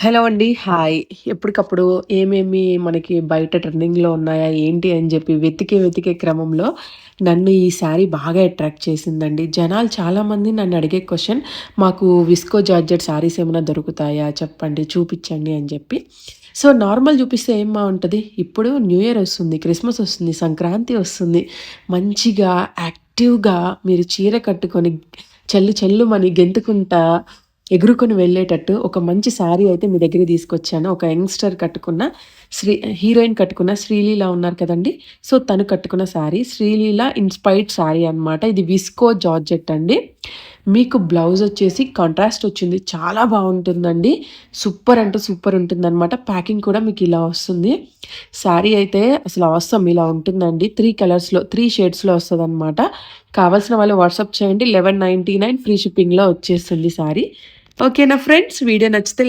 Hello అండి. Hi. ఎప్పటికప్పుడు ఏమేమి మనకి బయట ట్రెండింగ్‌లో ఉన్నాయా, ఏంటి అని జెప్పి వెతికే క్రమంలో నన్ను ఈ శారీ బాగా అట్రాక్ట్ చేసిందండి. జనాలు చాలామంది నన్ను అడిగే క్వెషన్, "మాకు విస్కో జార్జెట్ శారీస్ ఏమైనా దొరుకుతాయా? చెప్పండి, చూపిచ్చండి" అని జెప్పి. సో, నార్మల్ జూపిస్తే ఏం బావుంటది? ఇప్పుడు న్యూ ఇయర్ ఒస్తుంది, క్రిస్మస్ ఒస్తుంది, సంక్రాంతి ఒస్తుంది. మంచిగా యాక్టివ్‌గా మీరు చీర కట్టుకొని చెల్లుమని గెంతుకుంటా ఎగురుకొని వెళ్ళేటట్టు ఒక మంచి శారీ అయితే మీ దగ్గరికి తీసుకొచ్చాను. ఒక యంగ్‌స్టర్ కట్టుకున్న హీరోయిన్ కట్టుకున్న 'శ్రీలీల' ఉన్నారు కదండీ! సో, తను కట్టుకున్న శారీ. 'శ్రీలీల' ఇన్‌స్పైర్డ్ శారీ అన్నమాట. ఇది విస్కో జార్జెట్ అండి. మీకు బ్లౌజ్ వచ్చేసి కాంట్రాస్ట్ వచ్చింది. చాలా బావుంటుందండి. సూపర్ అంటే సూపర్ ఉంటుందన్నమాట. ప్యాకింగ్ కూడా మీకు ఇలా వస్తుంది. శారీ అయితే అసలు ఆసమ్ ఇలా ఉంటుందండి. 3 కలర్స్‌లో 3 షేడ్స్‌లో వస్తదన్నమాట. కావాల్సిన వాళ్ళు వాట్సాప్ చేయండి. 1199 ఫ్రీ షిప్పింగ్‌లో వచ్చేస్తుంది శారీ. ఓకేనా ఫ్రెండ్స్? వీడియో నచ్చితే